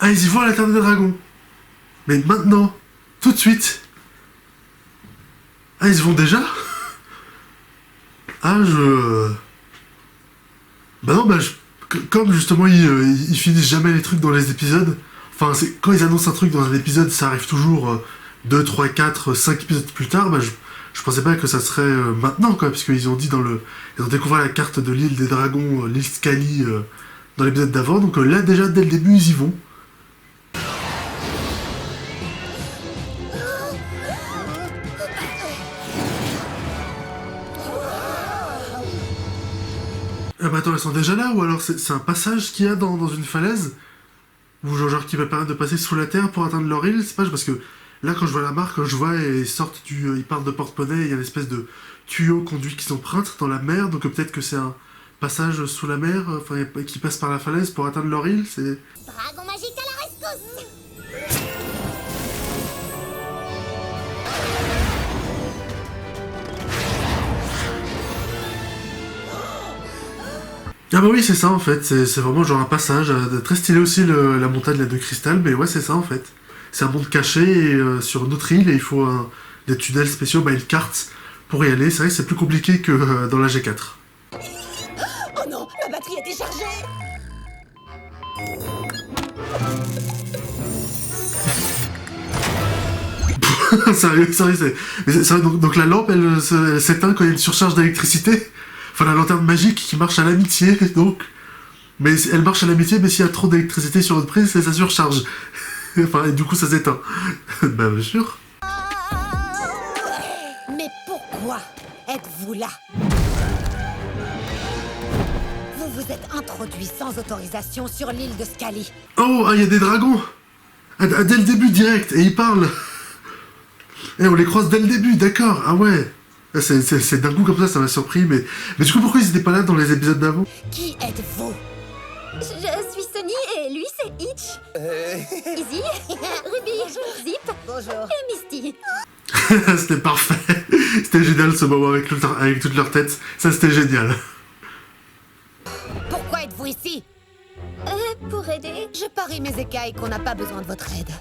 Ah, ils y vont à la Terre des Dragons. Mais maintenant, tout de suite. Ah, ils y vont déjà. Ah, Bah non, comme justement ils finissent jamais les trucs dans les épisodes, enfin, quand ils annoncent un truc dans un épisode, ça arrive toujours 2, 3, 4, 5 épisodes plus tard, je pensais pas que ça serait maintenant, quoi, parce qu'ils ont dit Ils ont découvert la carte de l'île des dragons, l'île Scully, dans l'épisode d'avant, donc là, déjà, dès le début, ils y vont. Ah bah attends, ils sont déjà là, ou alors c'est un passage qu'il y a dans une falaise, ou genre qui va permettre de passer sous la terre pour atteindre leur île, c'est pas, parce que là quand je vois la marque, je vois ils sortent ils partent de porte-monnaie, il y a une espèce de tuyau conduit qui s'emprunte dans la mer, donc peut-être que c'est un passage sous la mer, enfin qui passe par la falaise pour atteindre leur île, c'est... Dragon magique à la rescousse! Ah bah oui, c'est ça en fait, c'est vraiment genre un passage, très stylé aussi la montagne là, de cristal, mais ouais c'est ça en fait. C'est un monde caché et, sur une autre île et il faut des tunnels spéciaux, bah une carte pour y aller, c'est vrai que c'est plus compliqué que dans la G4. Oh non, la batterie est déchargée! Sérieux, donc la lampe elle s'éteint quand il y a une surcharge d'électricité. Enfin la lanterne magique qui marche à l'amitié donc. Mais elle marche à l'amitié mais s'il y a trop d'électricité sur une prise, ça surcharge. Enfin et du coup ça s'éteint. Bah bien sûr. Mais pourquoi êtes-vous là? Vous vous êtes introduit sans autorisation sur l'île de Scully. Oh, il y a des dragons. Dès le début direct et ils parlent. Et on les croise dès le début, d'accord. Ah ouais. C'est d'un coup comme ça m'a surpris, mais du coup pourquoi ils étaient pas là dans les épisodes d'avant? Qui êtes-vous? Je suis Sonny et lui c'est Hitch. Izzy, Ruby, Zip Bonjour. et Misty. C'était parfait. C'était génial ce moment avec toute leur tête. Ça c'était génial. Pourquoi êtes-vous ici? Pour aider. Je parie mes écailles qu'on n'a pas besoin de votre aide.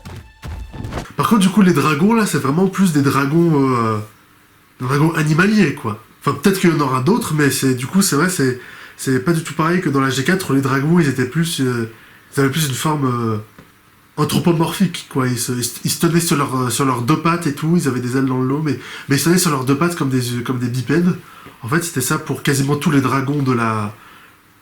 Par contre du coup les dragons là c'est vraiment plus des dragons animaliers quoi. Enfin peut-être qu'il y en aura d'autres mais du coup c'est vrai c'est pas du tout pareil que dans la G4 où les dragons ils étaient plus ils avaient plus une forme anthropomorphique quoi. Ils se tenaient sur leurs deux pattes et tout, ils avaient des ailes dans le dos mais ils se tenaient sur leurs deux pattes comme des bipèdes. En fait c'était ça pour quasiment tous les dragons de la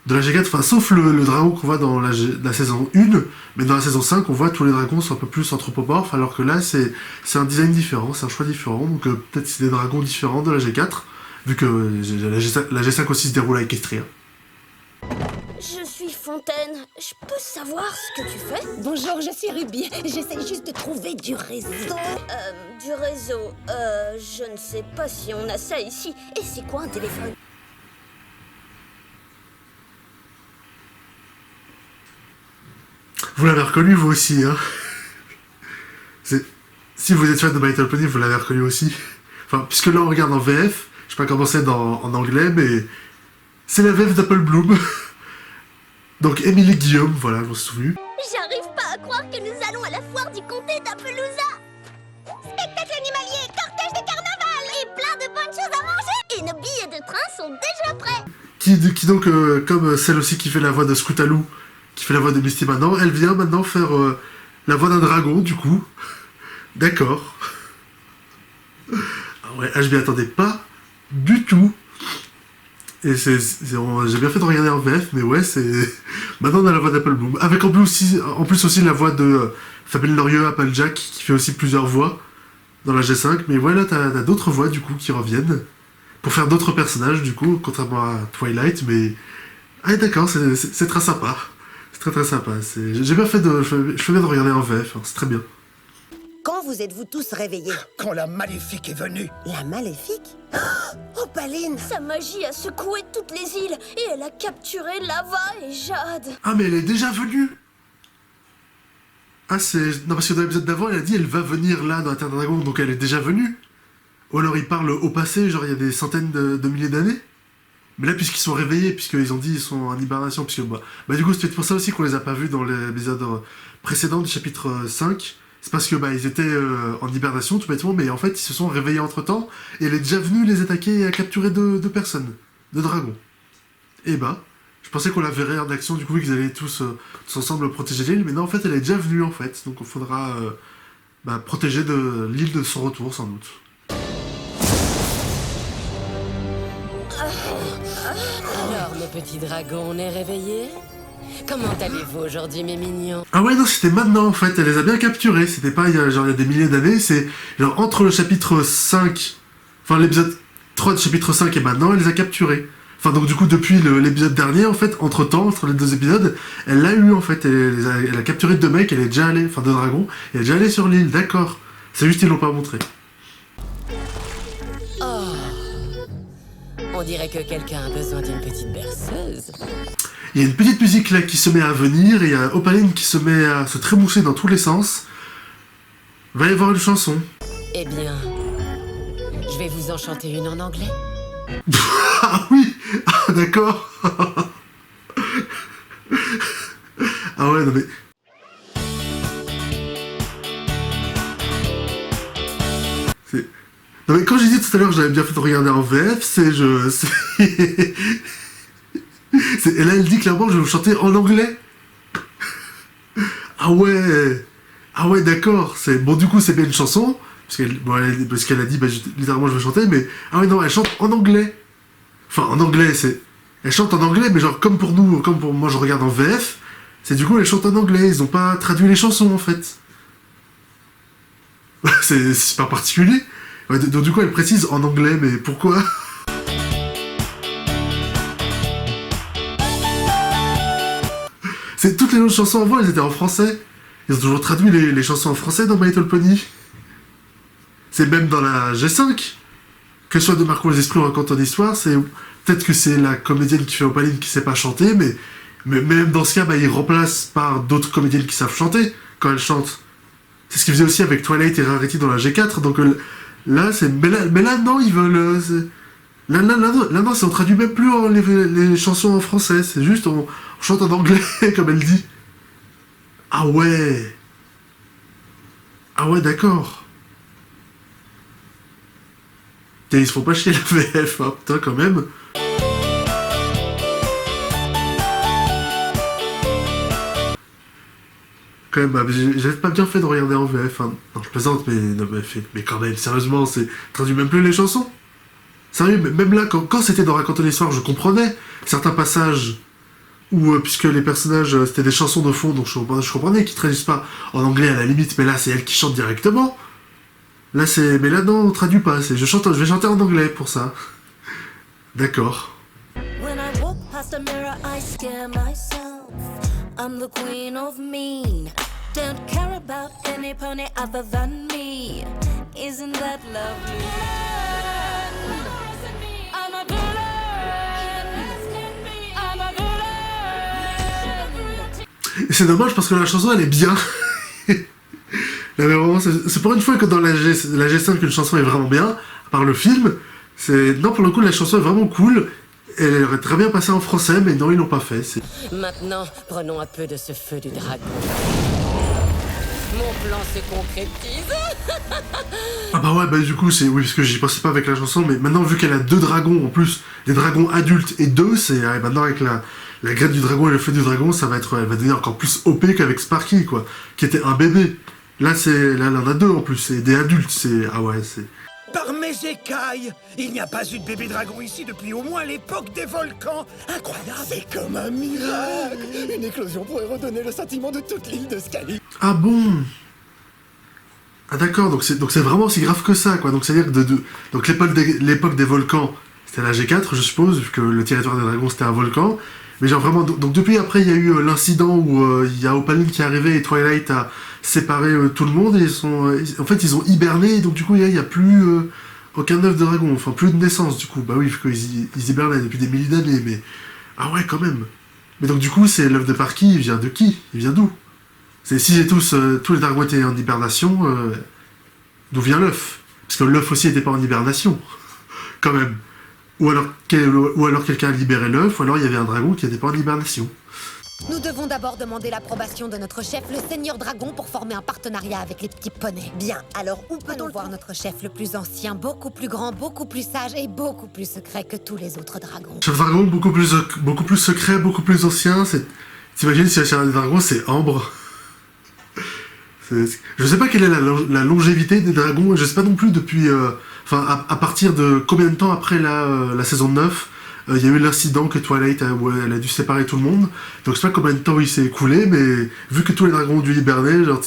G4, enfin sauf le dragon qu'on voit dans la saison 1, mais dans la saison 5 on voit tous les dragons sont un peu plus anthropomorphes alors que là c'est un design différent, c'est un choix différent, donc peut-être c'est des dragons différents de la G4, vu que la G5 aussi se déroule à Equestria. Je suis Fontaine. Je peux savoir ce que tu fais? Bonjour, je suis Ruby. J'essaie juste de trouver du réseau. Du réseau. Je ne sais pas si on a ça ici. Et c'est quoi un téléphone? Vous l'avez reconnu vous aussi, hein. Si vous êtes fan de My Little Pony, vous l'avez reconnu aussi. Enfin, puisque là on regarde en VF, je sais pas comment c'est en anglais, mais c'est la VF d'Apple Bloom. Donc Émilie Guillaume, voilà, je m'en suis souvenu. J'arrive pas à croire que nous allons à la foire du comté d'Appaloosa. Spectacle animalier, cortège de carnaval et plein de bonnes choses à manger. Et nos billets de train sont déjà prêts. Qui donc, comme celle aussi qui fait la voix de Scootaloo, qui fait la voix de Misty maintenant, elle vient maintenant faire la voix d'un dragon, du coup. D'accord. Ah ouais, je m'y attendais pas du tout. Et j'ai bien fait de regarder en VF, mais ouais, c'est... Maintenant on a la voix d'Apple Bloom. Avec en plus aussi la voix de Fabienne Lorieux, Applejack, qui fait aussi plusieurs voix dans la G5. Mais voilà, t'as d'autres voix du coup qui reviennent pour faire d'autres personnages du coup, contrairement à Twilight, mais... Ah d'accord, c'est très sympa. C'est très très sympa. J'ai bien fait je fais bien de regarder en VF, hein, c'est très bien. Quand vous êtes-vous tous réveillés? Quand la maléfique est venue. La maléfique? Oh, Opaline! Sa magie a secoué toutes les îles et elle a capturé Lava et Jade. Ah mais elle est déjà venue. Ah c'est... Non parce que dans l'épisode d'avant elle a dit elle va venir là dans la Terre des Dragons, donc elle est déjà venue. Ou alors il parle au passé, genre il y a des centaines de milliers d'années. Mais là, puisqu'ils sont réveillés, puisqu'ils ont dit qu'ils sont en hibernation, puisque du coup, c'est peut-être pour ça aussi qu'on les a pas vus dans l'épisode précédent du chapitre 5. C'est parce que ils étaient en hibernation, tout bêtement, mais en fait, ils se sont réveillés entre-temps, et elle est déjà venue les attaquer et capturer deux personnes, deux dragons. Et je pensais qu'on la verrait en action, du coup, qu'ils allaient tous ensemble protéger l'île, mais non, en fait, elle est déjà venue, en fait. Donc, il faudra protéger l'île de son retour, sans doute. Alors, nos petits dragons, on est réveillés? Comment allez-vous aujourd'hui, mes mignons? Ah ouais, non, c'était maintenant, en fait. Elle les a bien capturés. C'était pas il y a des milliers d'années. C'est genre entre le chapitre 5... Enfin, l'épisode 3 du chapitre 5 et maintenant, elle les a capturés. Enfin, donc du coup, depuis l'épisode dernier, en fait, entre-temps, entre les deux épisodes, elle l'a eu, en fait. Elle a capturé deux mecs, elle est déjà allée... Enfin, deux dragons. Elle est déjà allée sur l'île, d'accord. C'est juste qu'ils l'ont pas montré. Oh. On dirait que quelqu'un a besoin d'une petite berceuse. Il y a une petite musique là qui se met à venir, et il y a Opaline qui se met à se trémousser dans tous les sens. Va y avoir une chanson. Eh bien, je vais vous en chanter une en anglais. Ah oui. Ah d'accord. Ah ouais, non mais... Non mais quand j'ai dit tout à l'heure que j'avais bien fait de regarder en VF, et là elle dit clairement je vais vous chanter en anglais. Ah ouais. Ah ouais d'accord. Bon du coup c'est bien une chanson, parce qu'elle a dit littéralement je vais chanter, mais... Ah ouais non, elle chante en anglais. Enfin en anglais, elle chante en anglais, mais genre comme pour moi je regarde en VF, c'est du coup elle chante en anglais, ils ont pas traduit les chansons en fait. C'est super particulier. Ouais, donc du coup elle précise en anglais, mais pourquoi? C'est toutes les autres chansons avant, elles étaient en français. Ils ont toujours traduit les chansons en français dans My Little Pony. C'est même dans la G5, que ce soit de Marco les Esprits ou Racontant d'Histoire, peut-être que c'est la comédienne qui fait Opaline qui sait pas chanter, mais même dans ce cas, ils remplacent par d'autres comédiennes qui savent chanter quand elles chantent. C'est ce qu'ils faisaient aussi avec Twilight et Rarity dans la G4, donc là, mais là, non, ils veulent... Là, non, on traduit même plus les chansons en français, c'est juste on chante en anglais, comme elle dit. Ah ouais. Ah ouais, d'accord. Putain, ils se font pas chier la VF, hein, putain, quand même. Quand même, j'avais pas bien fait de regarder en VF, hein. Non, je plaisante, mais quand même, sérieusement, c'est traduit même plus les chansons. Sérieux, même là, quand c'était dans Raconter l'Histoire, je comprenais certains passages où, puisque les personnages, c'était des chansons de fond, donc je comprenais qu'ils traduisent pas en anglais à la limite, mais là, c'est elle qui chante directement. Là, mais là, non, on traduit pas, je vais chanter en anglais pour ça. D'accord. When I walk past a mirror, I scare myself. I'm the queen of mean. Don't care about any pony other than me. Isn't that lovely? I'm a villain. I'm a villain. Et c'est dommage parce que la chanson, elle est bien. Là, mais vraiment, c'est pour une fois que dans la G5 une chanson est vraiment bien, à part le film. Non, pour le coup, la chanson est vraiment cool. Elle aurait très bien passé en français, mais non, ils l'ont pas fait. Maintenant, prenons un peu de ce feu du dragon. Mon plan se concrétise. Ah bah ouais, du coup, oui, parce que j'y pensais pas avec la chanson, mais maintenant, vu qu'elle a deux dragons, en plus, des dragons adultes et deux, maintenant avec la graine du dragon et le feu du dragon, elle va devenir encore plus OP qu'avec Sparky, quoi, qui était un bébé. Là, elle en a deux, en plus, c'est des adultes, ah ouais, Par mes écailles, il n'y a pas eu de bébé dragon ici depuis au moins l'époque des volcans. Incroyable. C'est comme un miracle. Une éclosion pourrait redonner le sentiment de toute l'île de Scaly. Ah bon? Ah d'accord, donc c'est vraiment aussi grave que ça, quoi. Donc c'est-à-dire que donc l'époque des volcans, c'était la G4, je suppose, vu que le territoire des dragons c'était un volcan. Mais genre vraiment, donc depuis après il y a eu l'incident où il y a Opaline qui est arrivé et Twilight a séparé tout le monde, et en fait ils ont hiberné, et donc du coup il y a plus aucun œuf de dragon, enfin plus de naissance du coup. Bah oui, vu qu'ils hibernaient depuis des milliers d'années, mais... Ah ouais, quand même. Mais donc du coup, c'est l'œuf de Sparky, il vient de qui? Il vient d'où? Si tous les dragons étaient en hibernation, d'où vient l'œuf? Parce que l'œuf aussi était pas en hibernation, quand même. ou alors quelqu'un a libéré l'œuf, ou alors il y avait un dragon qui n'était pas en hibernation. Nous devons d'abord demander l'approbation de notre chef, le Seigneur Dragon, pour former un partenariat avec les petits poneys. Bien, alors où peut-on Allons voir notre chef le plus ancien, beaucoup plus grand, beaucoup plus sage et beaucoup plus secret que tous les autres dragons. Chef dragon, beaucoup plus secret, beaucoup plus ancien, t'imagines si le chef des dragons c'est Ambre. Je sais pas quelle est la longévité des dragons, je sais pas non plus depuis... à partir de combien de temps après la saison 9, il y a eu l'incident que Twilight où elle a dû séparer tout le monde. Donc je sais pas combien de temps il s'est écoulé, mais vu que tous les dragons ont dû hiberner, genre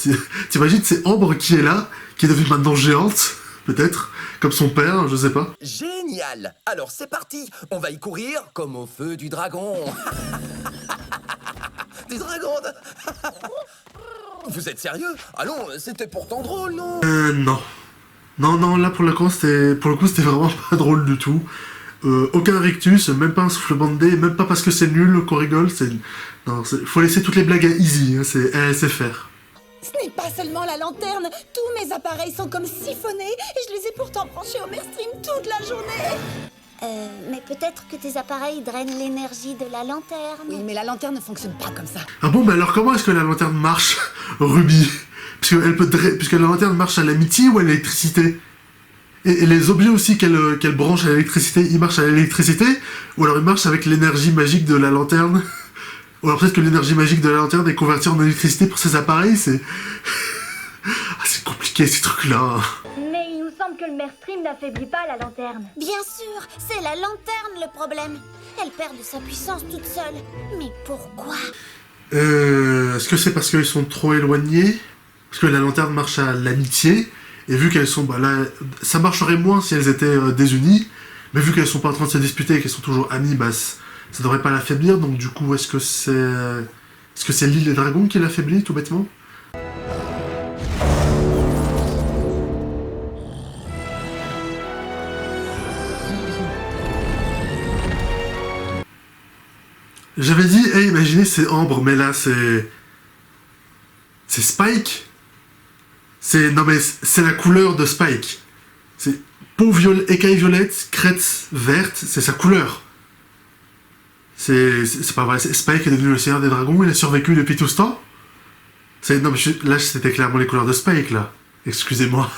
t'imagines c'est Ambre qui est là, qui est devenue maintenant géante, peut-être, comme son père, je sais pas. Génial! Alors c'est parti! On va y courir comme au feu du dragon! Du dragon! Vous êtes sérieux? Allons, c'était pourtant drôle, non? Non. Non, là pour le coup c'était vraiment pas drôle du tout. Aucun rictus, même pas un soufflement de dés, même pas parce que c'est nul qu'on rigole, faut laisser toutes les blagues à Easy, hein, c'est faire. Ce n'est pas seulement la lanterne, tous mes appareils sont comme siphonnés et je les ai pourtant branchés au Merstream toute la journée. Mais peut-être que tes appareils drainent l'énergie de la lanterne. Oui, mais la lanterne ne fonctionne pas comme ça. Ah bon, mais alors comment est-ce que la lanterne marche, Ruby? Puisque la lanterne marche à l'amitié ou à l'électricité? Et les objets aussi qu'elle branche à l'électricité, ils marchent à l'électricité? Ou alors ils marchent avec l'énergie magique de la lanterne? Ou alors peut-être que l'énergie magique de la lanterne est convertie en électricité pour ces appareils, c'est compliqué ces trucs-là. Mais il nous semble que le Merstream n'affaiblit pas la lanterne. Bien sûr, c'est la lanterne le problème. Elle perd de sa puissance toute seule. Mais pourquoi? Est-ce que c'est parce qu'ils sont trop éloignés? Parce que la lanterne marche à l'amitié, et vu qu'elles sont... là, ça marcherait moins si elles étaient désunies, mais vu qu'elles sont pas en train de se disputer et qu'elles sont toujours amies, ça devrait pas l'affaiblir, donc du coup, est-ce que c'est l'île des dragons qui l'affaiblit, tout bêtement? J'avais dit, imaginez, c'est Ambre, mais là, c'est Spike. Non mais, c'est la couleur de Spike. C'est peau écaille violette, crête verte, c'est sa couleur. C'est pas vrai, Spike est devenu le Seigneur des Dragons, il a survécu depuis tout ce temps. Non mais là, c'était clairement les couleurs de Spike, là. Excusez-moi.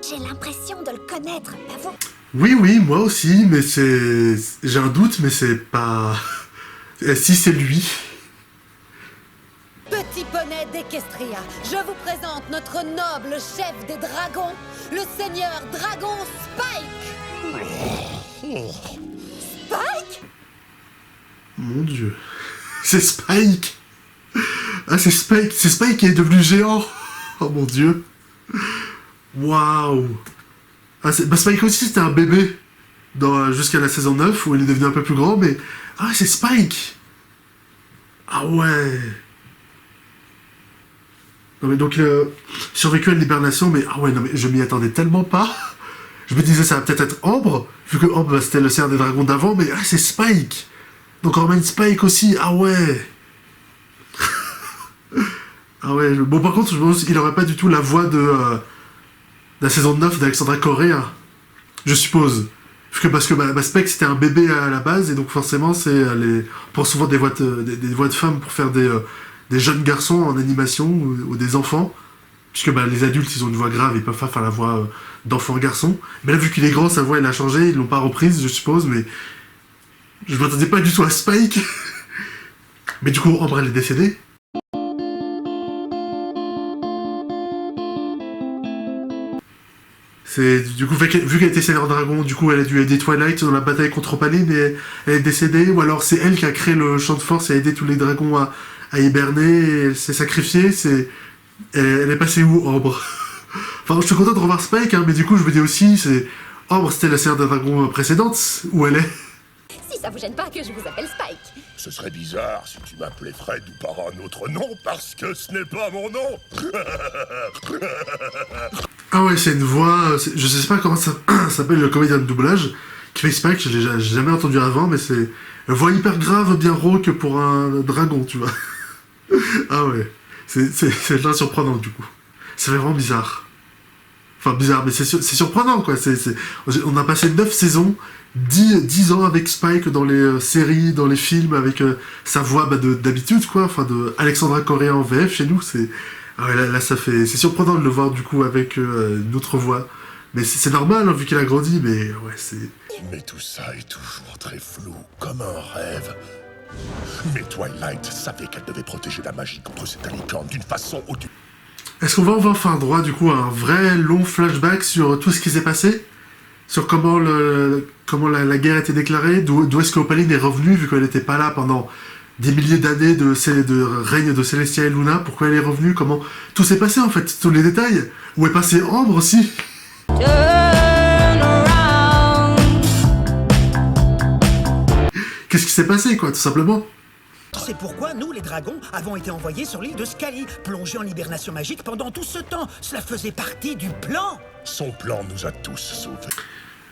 J'ai l'impression de le connaître, pas vous? Oui, moi aussi, mais j'ai un doute, mais c'est pas... Si c'est lui... Petit poney d'Equestria, je vous présente notre noble chef des dragons, le Seigneur Dragon Spike. Spike? Mon Dieu. C'est Spike. Ah, c'est Spike qui est devenu géant. Oh mon Dieu. Waouh. Ah, Spike aussi, c'était un bébé jusqu'à la saison 9, où il est devenu un peu plus grand, mais... Ah, c'est Spike. Ah ouais. Non mais donc, survécu à l'hibernation, mais... Ah ouais, non mais je m'y attendais tellement pas. Je me disais, ça va peut-être être Ambre, vu que Ambre, c'était le Seigneur des Dragons d'avant, mais c'est Spike. Donc on ramène Spike aussi, ah ouais. Ah ouais, bon par contre, je pense qu'il aurait pas du tout la voix de la saison 9 d'Alexandra Correa, je suppose. Parce que Spike c'était un bébé à la base, et donc forcément, on prend souvent des voix de femmes pour faire des jeunes garçons en animation, ou des enfants. Puisque les adultes, ils ont une voix grave, ils peuvent pas faire la voix d'enfant-garçon. Mais là, vu qu'il est grand, sa voix, elle a changé, ils l'ont pas reprise, je suppose, mais... Je m'attendais pas du tout à Spike. Mais du coup, Ambre, elle est décédée. Du coup, vu qu'elle était Seigneur Dragon, du coup, elle a dû aider Twilight dans la bataille contre Opaline, et elle est décédée. Ou alors, c'est elle qui a créé le champ de force et a aidé tous les dragons à hiberner, et elle s'est sacrifiée, elle est passée où, Ambre? Enfin, je suis content de revoir Spike, hein, mais du coup, je me dis aussi, Ambre, c'était la Seigneur des Dragons précédente, où elle est? Si ça vous gêne pas que je vous appelle Spike. Ce serait bizarre si tu m'appelais Fred ou par un autre nom, parce que ce n'est pas mon nom. Ah ouais, c'est une voix... Je sais pas comment ça s'appelle, le comédien de doublage, qui fait Spike, je l'ai jamais entendu avant, mais c'est une voix hyper grave, bien rauque pour un dragon, tu vois. Ah ouais, c'est là surprenant, du coup. Ça fait vraiment bizarre. Enfin, bizarre, mais c'est surprenant, quoi. On a passé 9 saisons, 10 ans avec Spike dans les séries, dans les films, avec sa voix d'habitude, quoi. Enfin, de Alexandra Correa en VF, chez nous, c'est... Ah ouais, là, c'est surprenant de le voir, du coup, avec une autre voix. Mais c'est normal, hein, vu qu'il a grandi, mais ouais, c'est... Mais tout ça est toujours très flou, comme un rêve. Mais Twilight savait qu'elle devait protéger la magie contre cette licorne d'une façon ou d'une... Est-ce qu'on va avoir enfin droit, du coup, à un vrai long flashback sur tout ce qui s'est passé? Sur comment la guerre a été déclarée? D'où est-ce qu'Opaline est revenue, vu qu'elle n'était pas là pendant des milliers d'années de règne de Celestia et Luna? Pourquoi elle est revenue? Comment tout s'est passé, en fait? Tous les détails? Où est passé Ambre, aussi? Qu'est-ce qui s'est passé, quoi, tout simplement? C'est pourquoi nous, les dragons, avons été envoyés sur l'île de Scaly, plongés en hibernation magique pendant tout ce temps. Cela faisait partie du plan. Son plan nous a tous sauvés.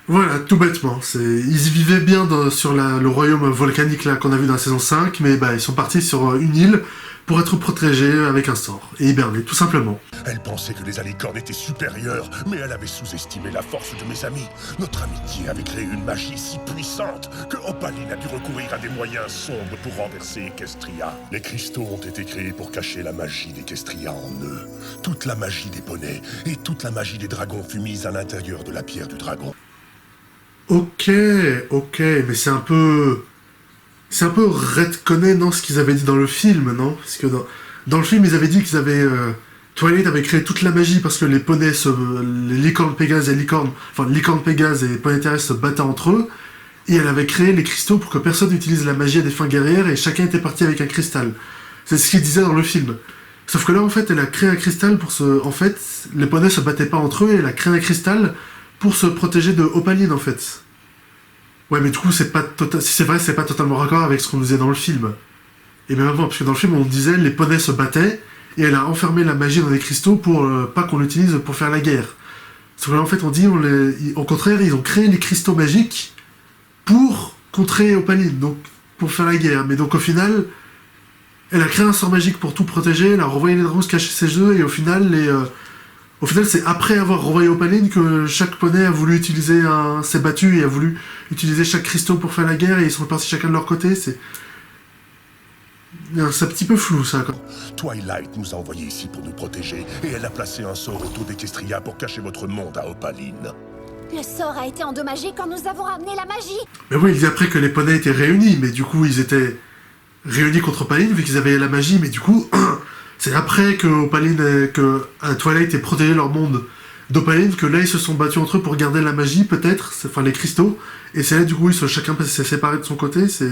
Voilà, tout bêtement. Ils y vivaient bien sur le royaume volcanique là qu'on a vu dans la saison 5, mais ils sont partis sur une île pour être protégés avec un sort, et hibernés, tout simplement. Elle pensait que les alicornes étaient supérieures, mais elle avait sous-estimé la force de mes amis. Notre amitié avait créé une magie si puissante que Opaline a dû recourir à des moyens sombres pour renverser Equestria. Les cristaux ont été créés pour cacher la magie d'Equestria en eux. Toute la magie des poneys et toute la magie des dragons fut mise à l'intérieur de la pierre du dragon. Ok, mais c'est un peu retconné, non, ce qu'ils avaient dit dans le film, non? Parce que dans le film, ils avaient dit qu'ils avaient... Twilight avait créé toute la magie parce que les poneys, les licornes Pégase et licorne Pégase et poneys terrestres se battaient entre eux, et elle avait créé les cristaux pour que personne n'utilise la magie à des fins guerrières, et chacun était parti avec un cristal. C'est ce qu'il disait dans le film. Sauf que là, en fait, elle a créé un cristal pour se... En fait, les poneys se battaient pas entre eux, et elle a créé un cristal pour se protéger de Opaline, en fait. Ouais, mais du coup, si c'est vrai, c'est pas totalement raccord avec ce qu'on nous disait dans le film. Et même avant, parce que dans le film, on disait les poneys se battaient, et elle a enfermé la magie dans des cristaux pour pas qu'on l'utilise pour faire la guerre. Sauf que là, en fait, on dit, au contraire, ils ont créé les cristaux magiques pour contrer Opaline, donc pour faire la guerre. Mais donc, au final, elle a créé un sort magique pour tout protéger, elle a renvoyé les dragons se cacher ses œufs, et au final, c'est après avoir renvoyé Opaline que chaque poney a voulu s'est battu et a voulu utiliser chaque cristaux pour faire la guerre, et ils sont repartis chacun de leur côté. C'est un petit peu flou, ça, quoi. Twilight nous a envoyés ici pour nous protéger, et elle a placé un sort autour d'Equestria pour cacher votre monde à Opaline. Le sort a été endommagé quand nous avons ramené la magie. Mais oui, il dit après que les poneys étaient réunis, mais du coup, ils étaient réunis contre Opaline, vu qu'ils avaient la magie, mais du coup... C'est après que Twilight ait protégé leur monde d'Opaline que là ils se sont battus entre eux pour garder la magie, peut-être, enfin les cristaux, et c'est là du coup chacun s'est séparé de son côté. C'est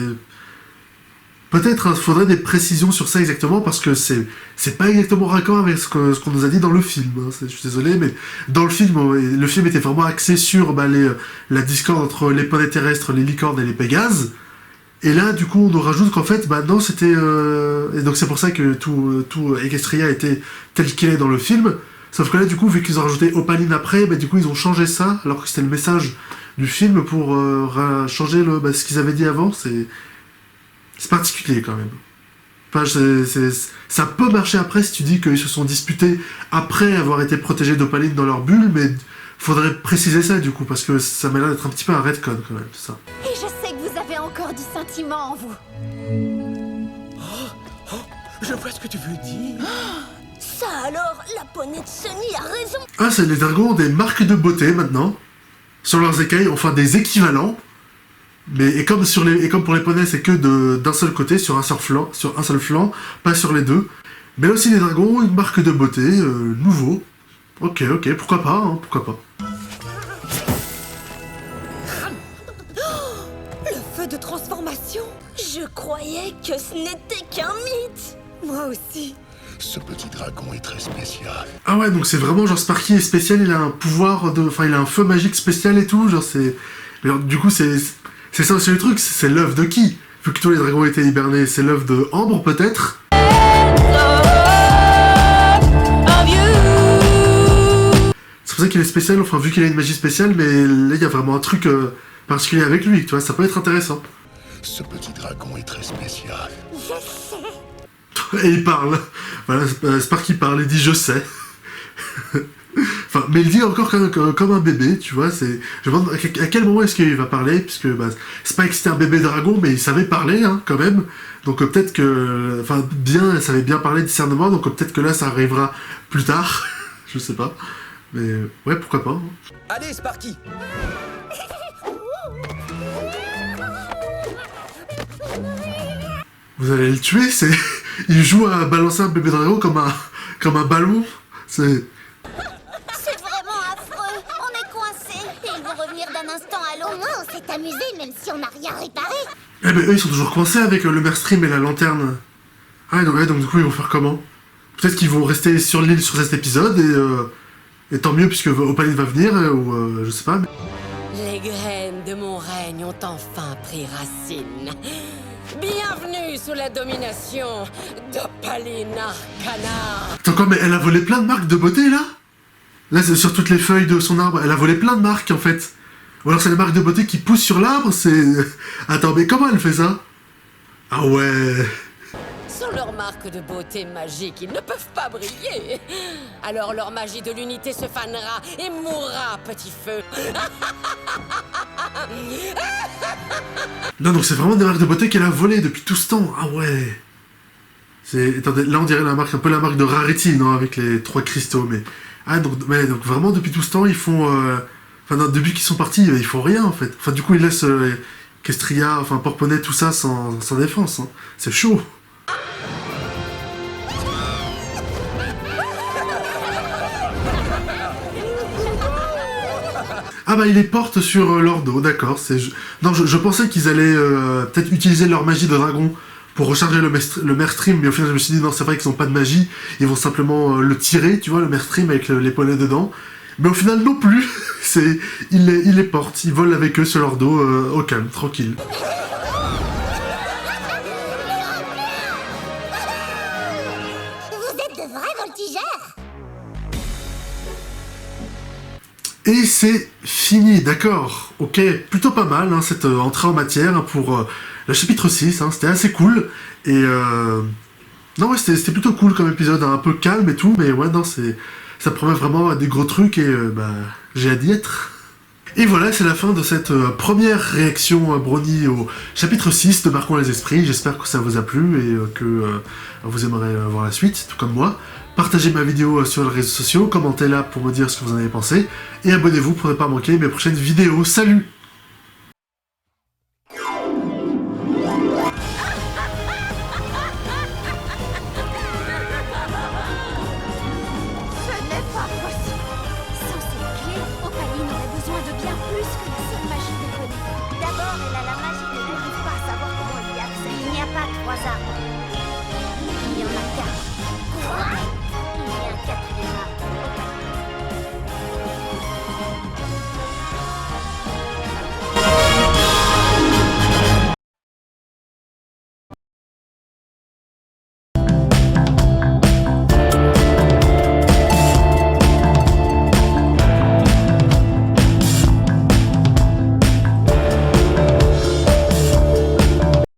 peut-être il faudrait des précisions sur ça exactement, parce que c'est pas exactement raccord avec ce qu'on nous a dit dans le film, hein. Je suis désolé, mais dans le film était vraiment axé sur la discorde entre les poneys terrestres, les licornes et les pégases. Et là, du coup, on nous rajoute qu'en fait, non, c'était... Et donc c'est pour ça que tout Equestria était tel qu'il est dans le film. Sauf que là, du coup, vu qu'ils ont rajouté Opaline après, du coup, ils ont changé ça, alors que c'était le message du film, pour changer ce qu'ils avaient dit avant. C'est particulier, quand même. Enfin, ça peut marcher après si tu dis qu'ils se sont disputés après avoir été protégés d'Opaline dans leur bulle, mais faudrait préciser ça, du coup, parce que ça m'a l'air d'être un petit peu un retcon, quand même, tout ça. Et je sais que vous avez encore du sentiment en vous. Je vois ce que tu veux dire. Ça alors, la poney de Sunny a raison. Ah, c'est les dragons ont des marques de beauté, maintenant. Sur leurs écailles, enfin des équivalents. Et comme pour les poneys, c'est que d'un seul côté, sur un seul flanc, pas sur les deux. Mais là aussi, les dragons ont une marque de beauté, nouveau. Ok, pourquoi pas, hein, pourquoi pas. Le feu de transformation. Je croyais que ce n'était qu'un mythe. Moi aussi. Ce petit dragon est très spécial. Ah ouais, donc c'est vraiment genre Sparky est spécial, il a un pouvoir enfin il a un feu magique spécial et tout, genre c'est... Alors, du coup c'est ça aussi le truc, c'est l'œuvre de qui? Vu que tous les dragons étaient hibernés, c'est l'œuvre de Ambre peut-être? C'est pour ça qu'il est spécial, enfin vu qu'il a une magie spéciale, mais là il y a vraiment un truc particulier avec lui, tu vois, ça peut être intéressant. Ce petit dragon est très spécial. Je sais. Et il parle. Voilà, Sparky parle et dit « je sais ». Enfin, mais il dit encore comme un bébé, tu vois, c'est... Je me demande à quel moment est-ce qu'il va parler, puisque bah, c'est pas que c'était un bébé dragon, mais il savait parler, hein, quand même. Donc peut-être que... Enfin, il savait bien parler discernement, donc peut-être que là, ça arrivera plus tard. Je sais pas. Mais ouais, pourquoi pas. Hein. Allez, Sparky! Vous allez le tuer, c'est... Il joue à balancer un bébé dragon comme un ballon. C'est... C'est vraiment affreux. On est coincés. Et ils vont revenir d'un instant à l'autre. Au moins, on s'est amusé, même si on n'a rien réparé. Eh ben, eux, ils sont toujours coincés avec le Merstream et la lanterne. Ah, donc du coup, ils vont faire comment? Peut-être qu'ils vont rester sur l'île sur cet épisode, et tant mieux, puisque Opaline va venir, ou je sais pas. Mais... Les graines de mon règne ont enfin pris racine. Bienvenue sous la domination d'Opaline Arcana. Attends, quoi, mais elle a volé plein de marques de beauté, là? Là, c'est sur toutes les feuilles de son arbre, elle a volé plein de marques, en fait. Ou alors c'est les marques de beauté qui poussent sur l'arbre, c'est... Attends, mais comment elle fait ça? Ah ouais... Sans leur marque de beauté magique, ils ne peuvent pas briller. Alors leur magie de l'unité se fanera et mourra, petit feu. Non, donc c'est vraiment des marques de beauté qu'elle a volées depuis tout ce temps. Ah ouais... Attendez, là on dirait un peu la marque de Rarity, non? Avec les 3 cristaux, mais... Ah, donc vraiment depuis tout ce temps, ils font... Enfin, non, depuis qu'ils sont partis, ils font rien, en fait. Enfin, du coup, ils laissent Kestria, enfin, Porponnet, tout ça, sans défense. Hein. C'est chaud. Ah bah, ils les portent sur leur dos, d'accord. Non, je pensais qu'ils allaient peut-être utiliser leur magie de dragon pour recharger le Merstream, mais au final, je me suis dit, non, c'est vrai qu'ils n'ont pas de magie. Ils vont simplement le tirer, tu vois, le Merstream avec les poneys dedans. Mais au final, non plus. Ils les portent, ils volent avec eux sur leur dos, au calme, tranquille. Vous êtes de vrais voltigeurs. Et c'est fini, d'accord. Ok, plutôt pas mal, hein, cette entrée en matière hein, pour le chapitre 6, hein, c'était assez cool. Et non, ouais, c'était plutôt cool comme épisode, hein, un peu calme et tout, mais ouais, non, ça promet vraiment des gros trucs et j'ai hâte d'y être. Et voilà, c'est la fin de cette première réaction Brony au chapitre 6 de Marquons les Esprits. J'espère que ça vous a plu et que vous aimerez voir la suite, tout comme moi. Partagez ma vidéo sur les réseaux sociaux, commentez-la pour me dire ce que vous en avez pensé, et abonnez-vous pour ne pas manquer mes prochaines vidéos. Salut! D'abord, elle a la magie de ne pas savoir comment y accéder. Il n'y a pas 3 arbres